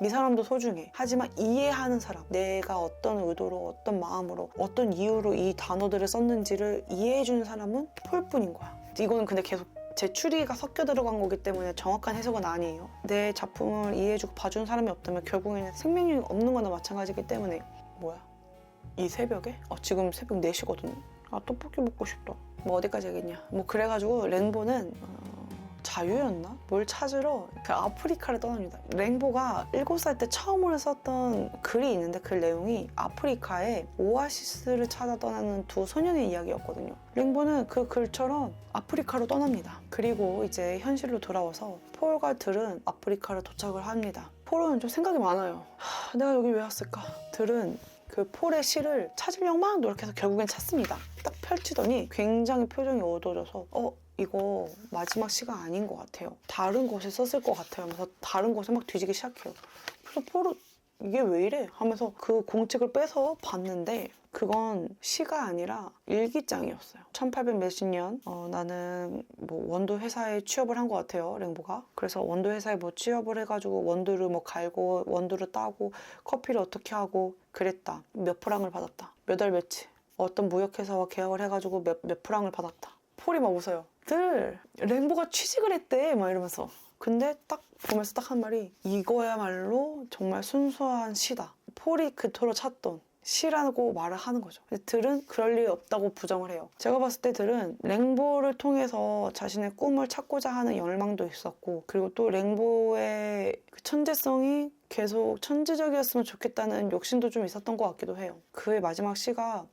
이 사람도 소중해. 하지만 이해하는 사람, 내가 어떤 의도로, 어떤 마음으로, 어떤 이유로 이 단어들을 썼는지를 이해해주는 사람은 폴뿐인 거야. 이거는 근데 계속 제 추리가 섞여 들어간 거기 때문에 정확한 해석은 아니에요. 내 작품을 이해해주고 봐주는 사람이 없다면 결국에는 생명력이 없는 거나 마찬가지이기 때문에. 뭐야? 이 새벽에? 지금 새벽 4시거든요. 떡볶이 먹고 싶다. 뭐 어디까지 하겠냐. 뭐 그래가지고 랭보는 자유였나? 뭘 찾으러 그 아프리카를 떠납니다. 랭보가 7살 때 처음으로 썼던 글이 있는데 그 내용이 아프리카에 오아시스를 찾아 떠나는 두 소년의 이야기였거든요. 랭보는 그 글처럼 아프리카로 떠납니다. 그리고 이제 현실로 돌아와서 폴과 들은 아프리카를 도착을 합니다. 폴은 좀 생각이 많아요. 내가 여기 왜 왔을까? 들은 그 폴의 시를 찾으려고 막 노력해서 결국엔 찾습니다. 딱 펼치더니 굉장히 표정이 어두워져서 이거 마지막 시가 아닌 것 같아요. 다른 곳에 썼을 것 같아요 하면서 다른 곳에 막 뒤지기 시작해요. 그래서 폴은 이게 왜 이래? 하면서 그 공책을 빼서 봤는데 그건 시가 아니라 일기장이었어요. 1800 몇십 년 나는 뭐 원두 회사에 취업을 한 것 같아요, 랭보가. 그래서 원두 회사에 뭐 취업을 해가지고 원두를 뭐 갈고 원두를 따고 커피를 어떻게 하고 그랬다. 몇 프랑을 받았다. 몇 월 며칠 어떤 무역회사와 계약을 해가지고 몇 프랑을 받았다. 폴이 막 웃어요. 랭보가 취직을 했대 막 이러면서. 근데 딱 보면서 딱 한 말이 이거야말로 정말 순수한 시다. 폴이 그토록 찾던 시라고 말을 하는 거죠. 근데 들은 그럴 리 없다고 부정을 해요. 제가 봤을 때 들은 랭보를 통해서 자신의 꿈을 찾고자 하는 열망도 있었고, 그리고 또 랭보의 그 천재성이 계속 천재적이었으면 좋겠다는 욕심도 좀 있었던 것 같기도 해요. 그의 마지막 시가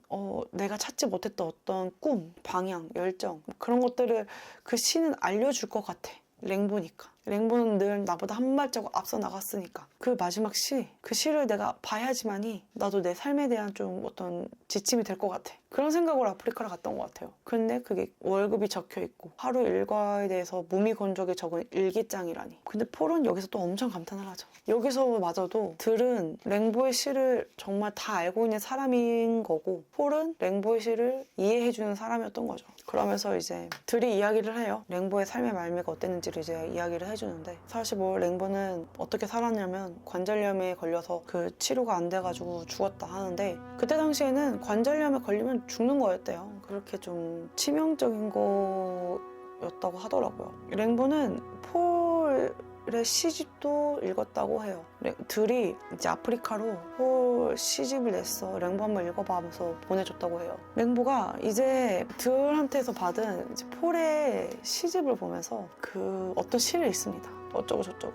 내가 찾지 못했던 어떤 꿈, 방향, 열정, 그런 것들을 그 시는 알려줄 것 같아. 랭보니까. 랭보는 늘 나보다 한 발자국 앞서 나갔으니까. 그 마지막 시, 그 시를 내가 봐야지만이 나도 내 삶에 대한 좀 어떤 지침이 될 것 같아. 그런 생각으로 아프리카를 갔던 것 같아요. 근데 그게 월급이 적혀있고 하루 일과에 대해서 무미건조하게 적은 일기장이라니. 근데 폴은 여기서 또 엄청 감탄을 하죠. 여기서마저도 들은 랭보의 시를 정말 다 알고 있는 사람인 거고, 폴은 랭보의 시를 이해해주는 사람이었던 거죠. 그러면서 이제 들이 이야기를 해요. 랭보의 삶의 말미가 어땠는지를 이제 이야기를 해주는데, 사실 뭐 랭보는 어떻게 살았냐면 관절염에 걸려서 그 치료가 안 돼가지고 죽었다 하는데, 그때 당시에는 관절염에 걸리면 죽는 거였대요. 그렇게 좀 치명적인 거였다고 하더라고요. 랭보는 폴의 시집도 읽었다고 해요. 들이 이제 아프리카로 폴 시집을 냈어. 랭보 한번 읽어봐 하면서 보내줬다고 해요. 랭보가 이제 들한테서 받은 이제 폴의 시집을 보면서 그 어떤 시를 읽습니다. 어쩌고 저쩌고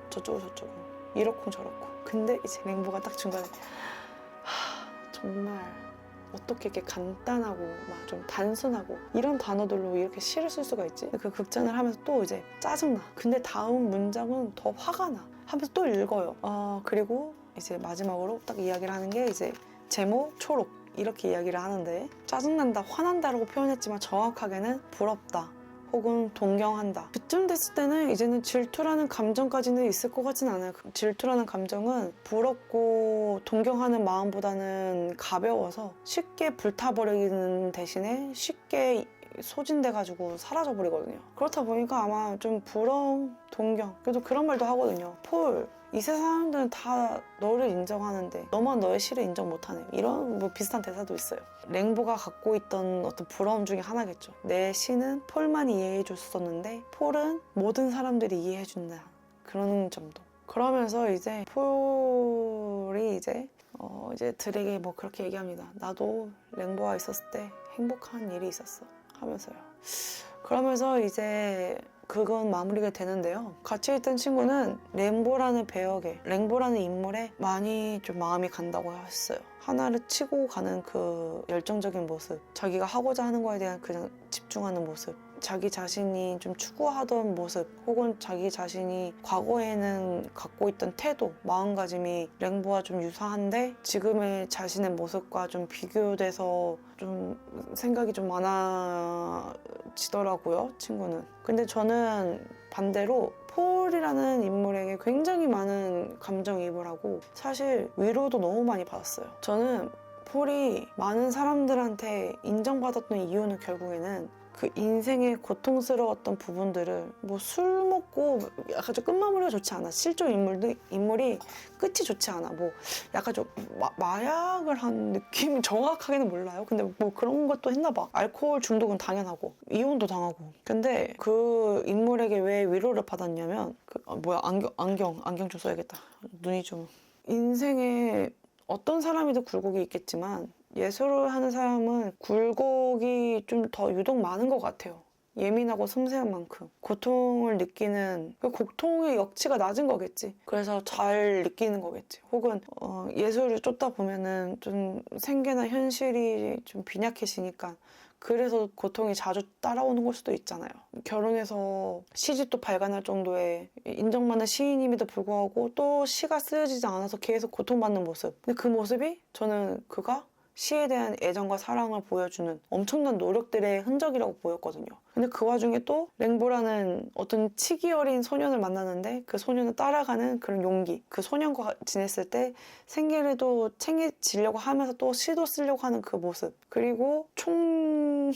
저쩌고 저쩌고 이렇고 저렇고. 근데 이제 랭보가 딱 중간에 정말 어떻게 이렇게 간단하고 막 좀 단순하고 이런 단어들로 이렇게 시를 쓸 수가 있지? 그 극찬을 하면서 또 이제 짜증나. 근데 다음 문장은 더 화가 나. 하면서 또 읽어요. 그리고 이제 마지막으로 딱 이야기를 하는 게 이제 제목 초록 이렇게 이야기를 하는데, 짜증난다, 화난다라고 표현했지만 정확하게는 부럽다 혹은 동경한다. 그쯤 됐을 때는 이제는 질투라는 감정까지는 있을 것 같진 않아요. 질투라는 감정은 부럽고 동경하는 마음보다는 가벼워서 쉽게 불타버리는 대신에 쉽게 소진돼가지고 사라져버리거든요. 그렇다 보니까 아마 좀 부러움, 동경, 그래도 그런 말도 하거든요. 폴, 이 세상 사람들은 다 너를 인정하는데 너만 너의 시를 인정 못하네. 이런 뭐 비슷한 대사도 있어요. 랭보가 갖고 있던 어떤 부러움 중에 하나겠죠. 내 시는 폴만 이해해 줬었는데 폴은 모든 사람들이 이해해 준다. 그런 점도. 그러면서 이제 폴이 이제 들에게 뭐 그렇게 얘기합니다. 나도 랭보와 있었을 때 행복한 일이 있었어 하면서요. 그러면서 이제 그건 마무리가 되는데요. 같이 있던 친구는 랭보라는 배역에, 랭보라는 인물에 많이 좀 마음이 간다고 했어요. 하나를 치고 가는 그 열정적인 모습, 자기가 하고자 하는 거에 대한 그냥 집중하는 모습, 자기 자신이 좀 추구하던 모습, 혹은 자기 자신이 과거에는 갖고 있던 태도, 마음가짐이 랭보와 좀 유사한데 지금의 자신의 모습과 좀 비교돼서 좀 생각이 좀 많아지더라고요, 친구는. 근데 저는 반대로 폴이라는 인물에게 굉장히 많은 감정이입을 하고 사실 위로도 너무 많이 받았어요. 저는 폴이 많은 사람들한테 인정받았던 이유는 결국에는 그 인생의 고통스러웠던 부분들을 뭐 술 먹고 약간 좀 끝마무리가 좋지 않아. 실존 인물이 끝이 좋지 않아. 뭐 약간 좀 마약을 한 느낌 정확하게는 몰라요. 근데 뭐 그런 것도 했나 봐. 알코올 중독은 당연하고 이혼도 당하고. 근데 그 인물에게 왜 위로를 받았냐면 안경 좀 써야겠다. 눈이 좀. 인생에 어떤 사람이든 굴곡이 있겠지만 예술을 하는 사람은 굴곡이 좀 더 유독 많은 것 같아요. 예민하고 섬세한 만큼 고통을 느끼는 그 고통의 역치가 낮은 거겠지. 그래서 잘 느끼는 거겠지. 혹은 예술을 쫓다 보면은 좀 생계나 현실이 좀 빈약해지니까 그래서 고통이 자주 따라오는 걸 수도 있잖아요. 결혼해서 시집도 발간할 정도의 인정받는 시인임에도 불구하고 또 시가 쓰여지지 않아서 계속 고통받는 모습. 근데 그 모습이 저는 그가 시에 대한 애정과 사랑을 보여주는 엄청난 노력들의 흔적이라고 보였거든요. 근데 그 와중에 또 랭보라는 어떤 치기 어린 소년을 만나는데 그 소년을 따라가는 그런 용기, 그 소년과 지냈을 때 생계를 또 챙겨지려고 하면서 또 시도 쓰려고 하는 그 모습, 그리고 총을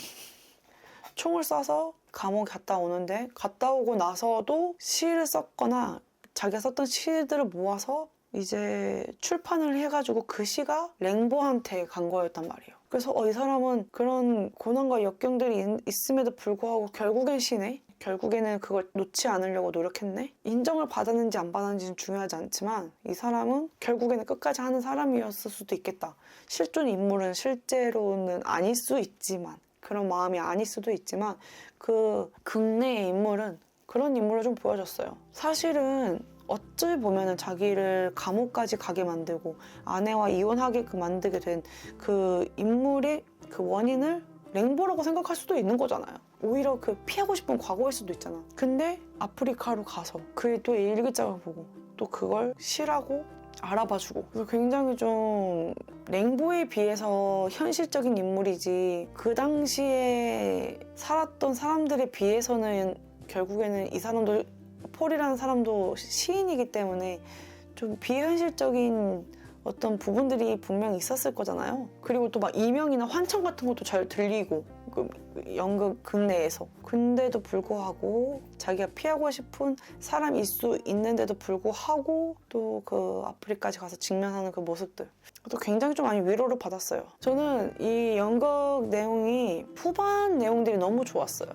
쏴서 감옥에 갔다 오는데 갔다 오고 나서도 시를 썼거나 자기가 썼던 시들을 모아서 이제 출판을 해가지고 그 시가 랭보한테 간 거였단 말이에요. 그래서 이 사람은 그런 고난과 역경들이 있음에도 불구하고 결국엔 시네? 결국에는 그걸 놓지 않으려고 노력했네. 인정을 받았는지 안 받았는지는 중요하지 않지만 이 사람은 결국에는 끝까지 하는 사람이었을 수도 있겠다. 실존 인물은 실제로는 아닐 수 있지만, 그런 마음이 아닐 수도 있지만, 그 극내의 인물은 그런 인물을 좀 보여줬어요. 사실은 어찌 보면은 자기를 감옥까지 가게 만들고 아내와 이혼하게끔 만들게 된 그 인물의 그 원인을 랭보라고 생각할 수도 있는 거잖아요. 오히려 그 피하고 싶은 과거일 수도 있잖아. 근데 아프리카로 가서 그의 또 일기장을 보고 또 그걸 시라고 알아봐주고, 그래서 굉장히 좀 랭보에 비해서 현실적인 인물이지 그 당시에 살았던 사람들에 비해서는 결국에는 이 사람도, 폴이라는 사람도 시인이기 때문에 좀 비현실적인 어떤 부분들이 분명히 있었을 거잖아요. 그리고 또 막 이명이나 환청 같은 것도 잘 들리고 그 연극 극내에서. 근데도 불구하고 자기가 피하고 싶은 사람일 수 있는데도 불구하고 또 그 아프리카까지 가서 직면하는 그 모습들, 또 굉장히 좀 많이 위로를 받았어요. 저는 이 연극 내용이 후반 내용들이 너무 좋았어요.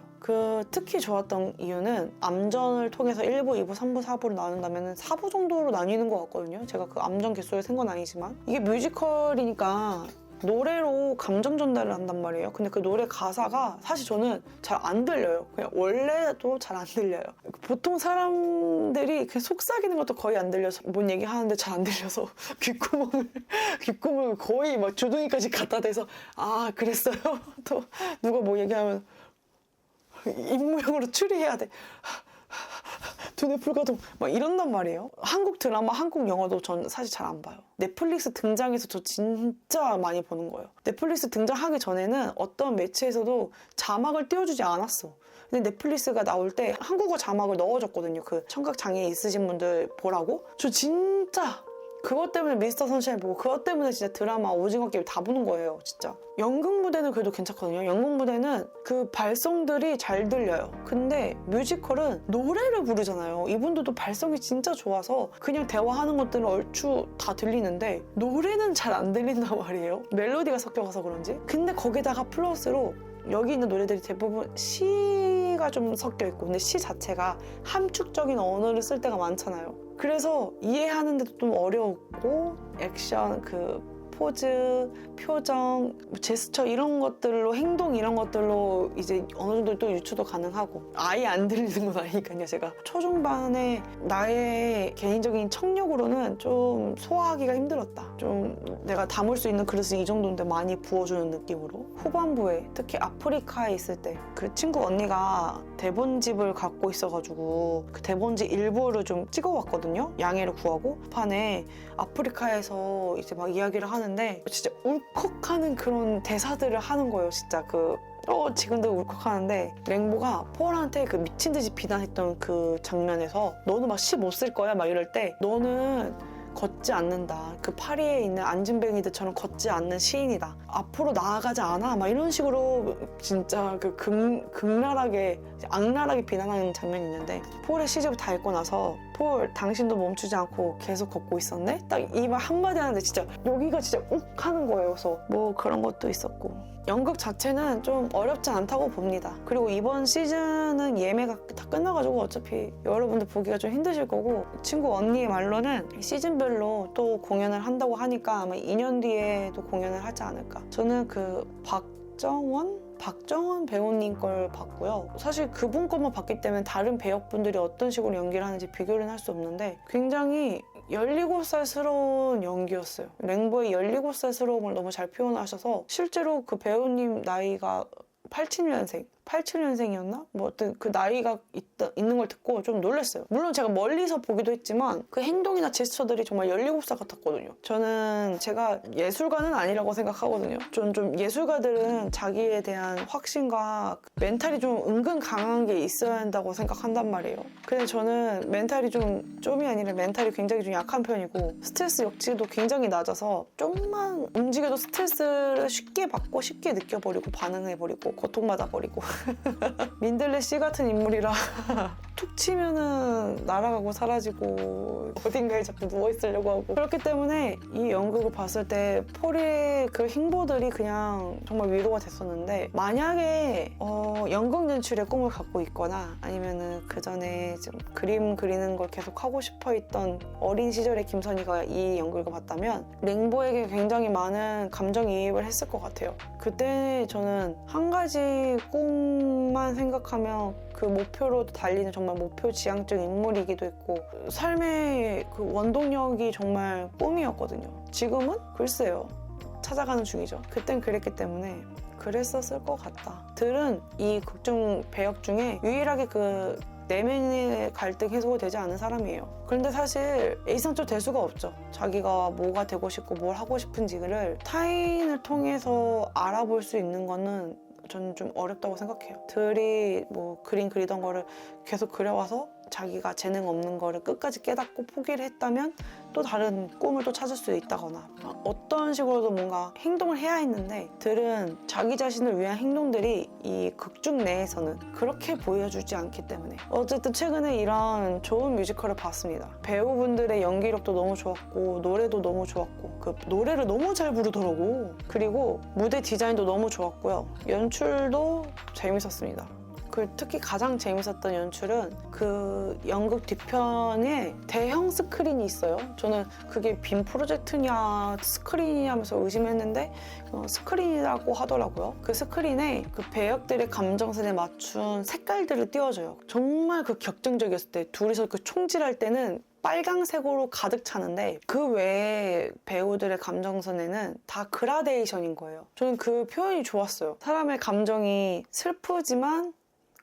특히 좋았던 이유는 암전을 통해서 1부, 2부, 3부, 4부로 나눈다면 4부 정도로 나뉘는 것 같거든요. 제가 그 암전 개수를 센 건 아니지만. 이게 뮤지컬이니까 노래로 감정 전달을 한단 말이에요. 근데 그 노래 가사가 사실 저는 잘 안 들려요. 그냥 원래도 잘 안 들려요. 보통 사람들이 그냥 속삭이는 것도 거의 안 들려서, 뭔 얘기 하는데 잘 안 들려서 귓구멍을 거의 막 주둥이까지 갖다 대서 아 그랬어요? 또 누가 뭐 얘기하면 입모양으로 추리해야 돼. 두뇌 불가동 막 이런단 말이에요. 한국 드라마, 한국 영화도 전 사실 잘 안 봐요. 넷플릭스 등장해서 저 진짜 많이 보는 거예요. 넷플릭스 등장하기 전에는 어떤 매체에서도 자막을 띄워주지 않았어. 근데 넷플릭스가 나올 때 한국어 자막을 넣어줬거든요. 그 청각장애 있으신 분들 보라고. 저 진짜 그것 때문에 미스터 선샤인 보고, 그것 때문에 진짜 드라마 오징어 게임 다 보는 거예요. 진짜. 연극 무대는 그래도 괜찮거든요. 연극 무대는 그 발성들이 잘 들려요. 근데 뮤지컬은 노래를 부르잖아요. 이분들도 발성이 진짜 좋아서 그냥 대화하는 것들은 얼추 다 들리는데 노래는 잘 안 들린단 말이에요. 멜로디가 섞여가서 그런지. 근데 거기다가 플러스로 여기 있는 노래들이 대부분 시가 좀 섞여 있고, 근데 시 자체가 함축적인 언어를 쓸 때가 많잖아요. 그래서 이해하는데도 좀 어려웠고, 액션, 포즈, 표정, 제스처 이런 것들로, 행동 이런 것들로 이제 어느 정도 또 유추도 가능하고, 아예 안 들리는 건 아니니까요. 제가 초중반에 나의 개인적인 청력으로는 좀 소화하기가 힘들었다. 좀 내가 담을 수 있는 그릇은 이 정도인데 많이 부어주는 느낌으로. 후반부에 특히 아프리카에 있을 때 그 친구 언니가 대본집을 갖고 있어가지고 그 대본집 일부를 좀 찍어왔거든요. 양해를 구하고. 판에 아프리카에서 이제 막 이야기를 하는데 진짜 울컥하는 그런 대사들을 하는 거예요. 진짜 지금도 울컥하는데, 랭보가 폴한테 그 미친 듯이 비난했던 그 장면에서 너는 막 시 못 쓸 거야 막 이럴 때, 너는 걷지 않는다. 그 파리에 있는 안진뱅이들처럼 걷지 않는 시인이다. 앞으로 나아가지 않아. 막 이런 식으로 진짜 극랄하게, 악랄하게 비난하는 장면이 있는데, 폴의 시집을 다 읽고 나서 폴, 당신도 멈추지 않고 계속 걷고 있었네? 딱 이 말 한마디 하는데 진짜 여기가 진짜 욱 하는 거예요. 그래서 뭐 그런 것도 있었고. 연극 자체는 좀 어렵지 않다고 봅니다. 그리고 이번 시즌은 예매가 다 끝나가지고 어차피 여러분들 보기가 좀 힘드실 거고, 친구 언니의 말로는 시즌별로 또 공연을 한다고 하니까 아마 2년 뒤에 또 공연을 하지 않을까. 저는 박정원 배우님 걸 봤고요. 사실 그분 것만 봤기 때문에 다른 배역분들이 어떤 식으로 연기를 하는지 비교를 할 수 없는데 굉장히 17살스러운 연기였어요. 랭보의 17살스러움을 너무 잘 표현하셔서, 실제로 그 배우님 나이가 87년생이었나? 뭐 어떤 그 나이가 있는 걸 듣고 좀 놀랐어요. 물론 제가 멀리서 보기도 했지만 그 행동이나 제스처들이 정말 17살 같았거든요. 저는 제가 예술가는 아니라고 생각하거든요. 좀 예술가들은 자기에 대한 확신과 멘탈이 좀 은근 강한 게 있어야 한다고 생각한단 말이에요. 근데 저는 멘탈이 좀이 아니라 멘탈이 굉장히 좀 약한 편이고, 스트레스 역지도 굉장히 낮아서 좀만 움직여도 스트레스를 쉽게 받고 쉽게 느껴버리고 반응해버리고 고통받아버리고 민들레 씨 같은 인물이라 툭 치면은 날아가고 사라지고 어딘가에 자꾸 누워있으려고 하고 그렇기 때문에 이 연극을 봤을 때 폴의 그 행보들이 그냥 정말 위로가 됐었는데 만약에 연극 연출의 꿈을 갖고 있거나 아니면은 그 전에 좀 그림 그리는 걸 계속 하고 싶어 했던 어린 시절의 김선희가 이 연극을 봤다면 랭보에게 굉장히 많은 감정이입을 했을 것 같아요. 그때 저는 한 가지 꿈만 생각하면 그 목표로 달리는 정말 목표지향적 인물이기도 했고 삶의 그 원동력이 정말 꿈이었거든요. 지금은 글쎄요. 찾아가는 중이죠. 그땐 그랬기 때문에 그랬었을 것 같다. 들은 이 극중 배역 중에 유일하게 그 내면의 갈등 해소가 되지 않은 사람이에요. 그런데 사실 A상처 될 수가 없죠. 자기가 뭐가 되고 싶고 뭘 하고 싶은지를 타인을 통해서 알아볼 수 있는 거는 저는 좀 어렵다고 생각해요. 들이 뭐 그림 그리던 거를 계속 그려와서 자기가 재능 없는 거를 끝까지 깨닫고 포기를 했다면 또 다른 꿈을 또 찾을 수 있다거나 어떤 식으로도 뭔가 행동을 해야 했는데 들은 자기 자신을 위한 행동들이 이 극중 내에서는 그렇게 보여주지 않기 때문에 어쨌든 최근에 이런 좋은 뮤지컬을 봤습니다. 배우분들의 연기력도 너무 좋았고 노래도 너무 좋았고 그 노래를 너무 잘 부르더라고. 그리고 무대 디자인도 너무 좋았고요. 연출도 재밌었습니다. 특히 가장 재밌었던 연출은 그 연극 뒤편에 대형 스크린이 있어요. 저는 그게 빔 프로젝트냐 스크린이냐 하면서 의심했는데 스크린이라고 하더라고요. 그 스크린에 그 배역들의 감정선에 맞춘 색깔들을 띄워줘요. 정말 그 격정적이었을 때 둘이서 그 총질할 때는 빨강색으로 가득 차는데 그 외에 배우들의 감정선에는 다 그라데이션인 거예요. 저는 그 표현이 좋았어요. 사람의 감정이 슬프지만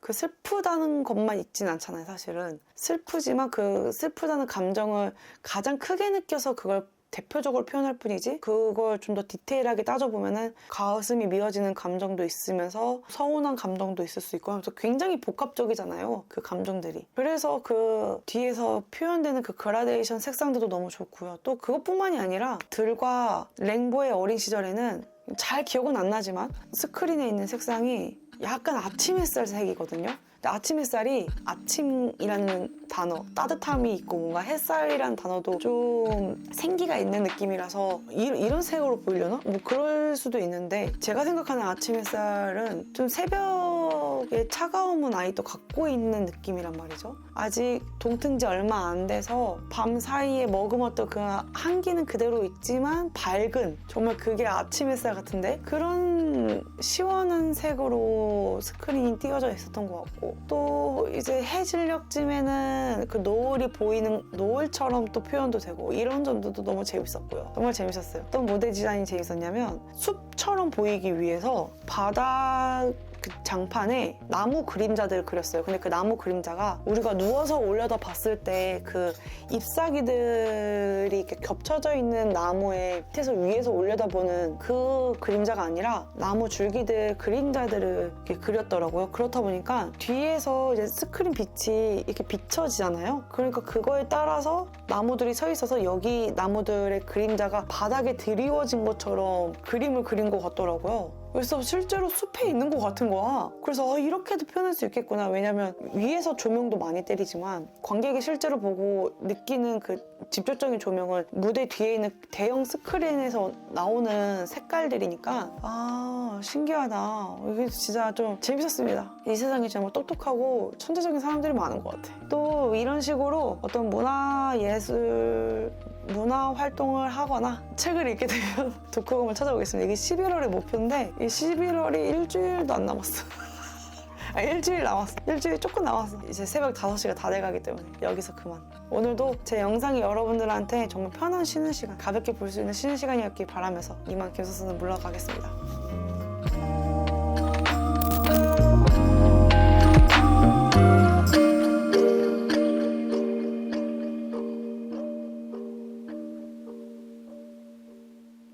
그 슬프다는 것만 있진 않잖아요, 사실은. 슬프지만 그 슬프다는 감정을 가장 크게 느껴서 그걸 대표적으로 표현할 뿐이지 그걸 좀 더 디테일하게 따져보면은 가슴이 미어지는 감정도 있으면서 서운한 감정도 있을 수 있고 하면서 굉장히 복합적이잖아요, 그 감정들이. 그래서 그 뒤에서 표현되는 그 그라데이션 색상들도 너무 좋고요. 또 그것뿐만이 아니라 들과 랭보의 어린 시절에는 잘 기억은 안 나지만 스크린에 있는 색상이 약간 아침 햇살 색이거든요. 근데 아침 햇살이 아침이라는 단어, 따뜻함이 있고 뭔가 햇살이라는 단어도 좀 생기가 있는 느낌이라서 이런 색으로 보이려나? 뭐 그럴 수도 있는데 제가 생각하는 아침 햇살은 좀 새벽의 차가움은 아직도 갖고 있는 느낌이란 말이죠. 아직 동튼 지 얼마 안 돼서 밤 사이에 머금었던 그 한기는 그대로 있지만 밝은 정말 그게 아침 햇살 같은데 그런 시원한 색으로 스크린이 띄워져 있었던 것 같고 또 이제 해질녘쯤에는 그 노을이 보이는 노을처럼 또 표현도 되고 이런 점도 너무 재밌었고요. 정말 재밌었어요. 어떤 무대 디자인이 재밌었냐면 숲처럼 보이기 위해서 바닥 그 장판에 나무 그림자들을 그렸어요. 근데 그 나무 그림자가 우리가 누워서 올려다 봤을 때 그 잎사귀들이 이렇게 겹쳐져 있는 나무에 밑에서 위에서 올려다보는 그 그림자가 아니라 나무 줄기들 그림자들을 이렇게 그렸더라고요. 그렇다 보니까 뒤에서 이제 스크린 빛이 이렇게 비춰지잖아요. 그러니까 그거에 따라서 나무들이 서 있어서 여기 나무들의 그림자가 바닥에 드리워진 것처럼 그림을 그린 것 같더라고요. 그래서 실제로 숲에 있는 것 같은 거야. 그래서 이렇게도 표현할 수 있겠구나. 왜냐면 위에서 조명도 많이 때리지만 관객이 실제로 보고 느끼는 그 직접적인 조명은 무대 뒤에 있는 대형 스크린에서 나오는 색깔들이니까 아 신기하다. 이게 진짜 좀 재밌었습니다. 이 세상에 정말 똑똑하고 천재적인 사람들이 많은 것 같아. 또 이런 식으로 어떤 문화 활동을 하거나 책을 읽게 되면 독후감을 찾아오겠습니다. 이게 11월의 목표인데 이 11월이 일주일도 안 남았어. 일주일 남았어. 일주일 조금 남았어. 이제 새벽 5시가 다 돼가기 때문에 여기서 그만. 오늘도 제 영상이 여러분들한테 정말 편한 쉬는 시간, 가볍게 볼 수 있는 쉬는 시간이었길 바라면서 이만 김서스는 물러가겠습니다.